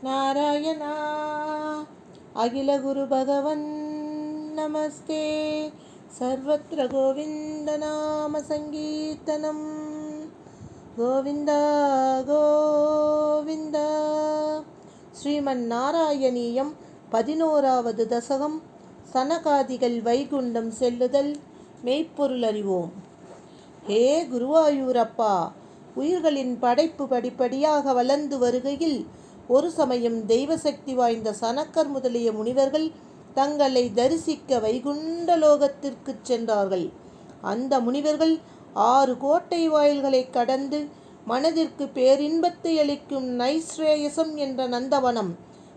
நாராயணா அகில குரு பகவன் நமஸ்தே. சர்வத்ர கோவிந்த நாம சங்கீர்த்தனம். கோவிந்தா கோவிந்தா. ஸ்ரீமன் நாராயணீயம் 11வது தசகம். சனகாதிகள் வைகுண்டம் செல்லுதல். மெய்ப்பொருள் அறிவோம். ஹே குருவாயூரப்பா, உயிர்களின் படைப்பு படிப்படியாக வளர்ந்து வருகையில் ஒரு சமயம் தெய்வசக்தி வாய்ந்த சனக்கர் முதலிய முனிவர்கள் தங்களை தரிசிக்க வைகுண்ட லோகத்திற்கு சென்றார்கள். அந்த முனிவர்கள் 6 கோட்டை வாயில்களை கடந்து மனதிற்கு பேரின்பத்தை அளிக்கும் நைஸ்ரேயசம் என்ற நந்தவனம்,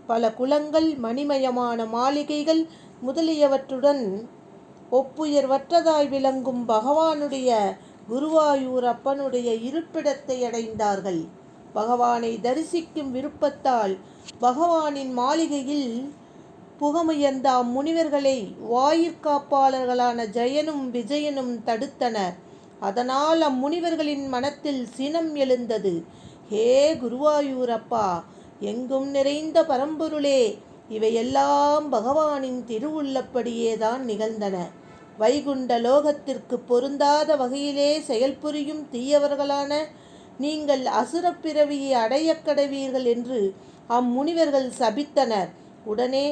பல குளங்கள், மணிமயமான மாளிகைகள் முதலியவற்றுடன் ஒப்புயர்வற்றதாய் விளங்கும் பகவானுடைய குருவாயூரப்பனுடைய இருப்பிடத்தை அடைந்தார்கள். பகவானை தரிசிக்கும் விருப்பத்தால் பகவானின் மாளிகையில் புகமுயர்ந்த அம்முனிவர்களை வாயிற்காப்பாளர்களான ஜெயனும் விஜயனும் தடுத்தனர். அதனால் அம்முனிவர்களின் மனத்தில் சினம் எழுந்தது. ஹே குருவாயூரப்பா, எங்கும் நிறைந்த பரம்பொருளே, இவையெல்லாம் பகவானின் திருவுள்ளப்படியேதான் நிகழ்ந்தன. வைகுண்ட லோகத்திற்கு பொருந்தாத வகையிலே செயல்புரியும் தீயவர்களான நீங்கள் அசுரப்பிறவியை அடையக்கடவீர்கள் என்று அம்முனிவர்கள் சபித்தனர். உடனே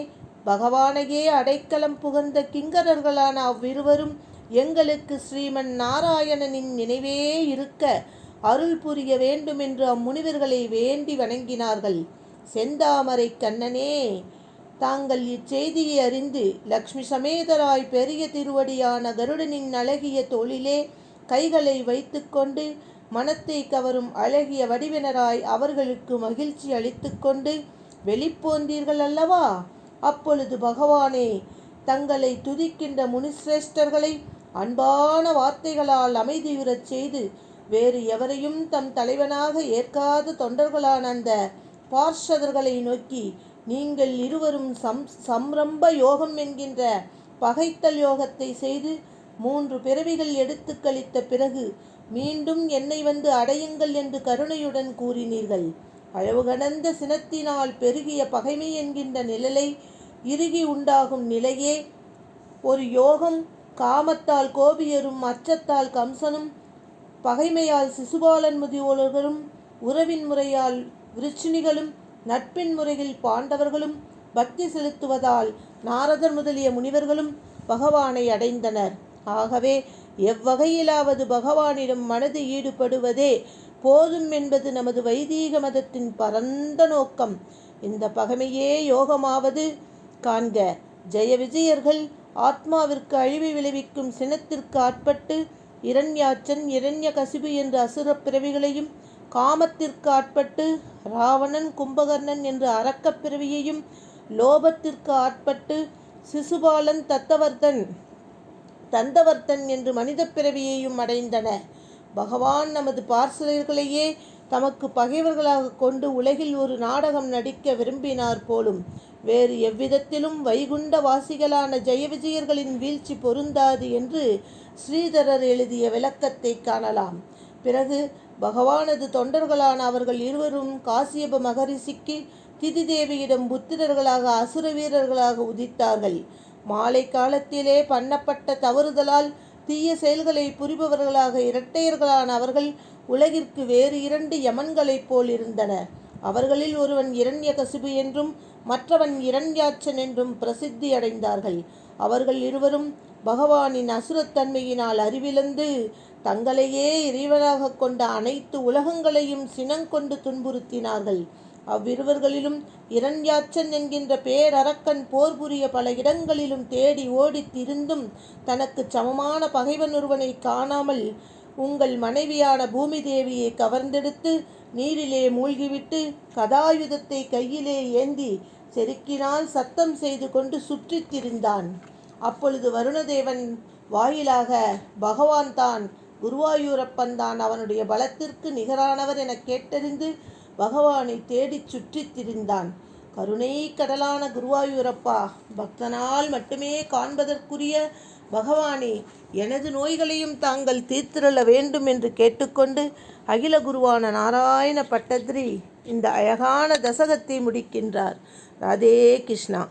பகவானையே அடைக்கலம் புகழ்ந்த கிங்கரர்களான அவ்விருவரும் எங்களுக்கு ஸ்ரீமன் நாராயணனின் நினைவே இருக்க அருள் புரிய வேண்டுமென்று அம்முனிவர்களை வேண்டி வணங்கினார்கள். செந்தாமரை கண்ணனே, தாங்கள் இச்செய்தியை அறிந்து லக்ஷ்மி சமேதராய் பெரிய திருவடியான கருடனின் அழகிய தோளிலே கைகளை வைத்து கொண்டு மனத்தை கவரும் அழகிய வடிவினராய் அவர்களுக்கு மகிழ்ச்சி அளித்து கொண்டு வெளிப்போந்தீர்கள் அல்லவா? அப்பொழுது பகவானே, தங்களை துதிக்கின்ற முனிசிரேஷ்டர்களை அன்பான வார்த்தைகளால் அமைதியுறச் செய்து வேறு எவரையும் தம் தலைவனாக ஏற்காத தொண்டர்களான அந்த பார்ஷதர்களை நோக்கி, நீங்கள் இருவரும் சம்ரம்ப யோகம் என்கின்ற பகைத்தல் யோகத்தை செய்து 3 பிறவிகள் எடுத்து கழித்த பிறகு மீண்டும் என்னை வந்து அடையுங்கள் என்று கருணையுடன் கூறினீர்கள். அளவு கடந்த சினத்தினால் பெருகிய பகைமை என்கின்ற நிழலை இறுகி உண்டாகும் நிலையே ஒரு யோகம். காமத்தால் கோபியரும், அச்சத்தால் கம்சனும், பகைமையால் சிசுபாலன் முதியோர்களும், உறவின் முறையால் விருச்சினிகளும், நட்பின் முறையில் பாண்டவர்களும், பக்தி செலுத்துவதால் நாரதர் முதலிய முனிவர்களும் பகவானை அடைந்தனர். ஆகவே எவ்வகையிலாவது பகவானிடம் மனது ஈடுபடுவதே போதும் என்பது நமது வைதீக மதத்தின் பரந்த நோக்கம். இந்த பகைமையே யோகமாவது காண்க. ஜெய விஜயர்கள் ஆத்மாவிற்கு அழிவை விளைவிக்கும் சினத்திற்கு ஆட்பட்டு இரண்யாட்சன், இரண்யகசிபு என்ற அசுர பிறவிகளையும், காமத்திற்கு ஆட்பட்டு ராவணன், கும்பகர்ணன் என்ற அரக்கப் பிறவியையும், லோபத்திற்கு ஆட்பட்டு சிசுபாலன், தந்தவர்த்தன் என்று மனித பிறவியையும் அடைந்தன. பகவான் நமது பார்சலர்களையே தமக்கு பகைவர்களாக கொண்டு உலகில் ஒரு நாடகம் நடிக்க விரும்பினார் போலும். வேறு எவ்விதத்திலும் வைகுண்ட வாசிகளான ஜெய விஜயர்களின் வீழ்ச்சி பொருந்தாது என்று ஸ்ரீதரர் எழுதிய விளக்கத்தை காணலாம். பிறகு பகவானது தொண்டர்களான அவர்கள் இருவரும் காசியப மகரிஷிக்கு திதி தேவியிடம் புத்திரர்களாக அசுர வீரர்களாக உதித்தார்கள். மாலை காலத்திலே பண்ணப்பட்ட தவறுதலால் தீய செயல்களை புரிபவர்களாக இரட்டையர்களான அவர்கள் உலகிற்கு வேறு 2 யமன்களைப் போல் இருந்தனர். அவர்களில் ஒருவன் இரண்யகசிபு என்றும் மற்றவன் இரண்யாட்சன் என்றும் பிரசித்தி அடைந்தார்கள். அவர்கள் இருவரும் பகவானின் அசுரத்தன்மையினால் அறிவிழந்து தங்களையே இறைவனாக கொண்ட அனைத்து உலகங்களையும் சினங்கொண்டு துன்புறுத்தினார்கள். அவ்விருவர்களிலும் இரண்யாட்சன் என்கின்ற பேரரக்கன் போர் புரிய பல இடங்களிலும் தேடி ஓடித் திரிந்தும் தனக்கு சமமான பகைவன் ஒருவனை காணாமல் உங்கள் மனைவியான பூமி தேவியை கவர்ந்தெடுத்து நீரிலே மூழ்கிவிட்டு கதாயுதத்தை கையிலே ஏந்தி செருக்கினால் சத்தம் செய்து கொண்டு சுற்றித் திரிந்தான். அப்பொழுது வருணதேவன் வாயிலாக பகவான் தான், குருவாயூரப்பன் தான் அவனுடைய பலத்திற்கு நிகரானவர் என கேட்டறிந்து பகவானை தேடிச் சுற்றித் திரிந்தான். கருணை கடலான குருவாயூரப்பா, பக்தனால் மட்டுமே காண்பதற்குரிய பகவானே, எனது நோய்களையும் தாங்கள் தீர்த்திரள வேண்டும் என்று கேட்டுக்கொண்டு அகில குருவான நாராயண பட்டத்ரி இந்த அழகான தசகத்தை முடிக்கின்றார். ராதே கிருஷ்ணா.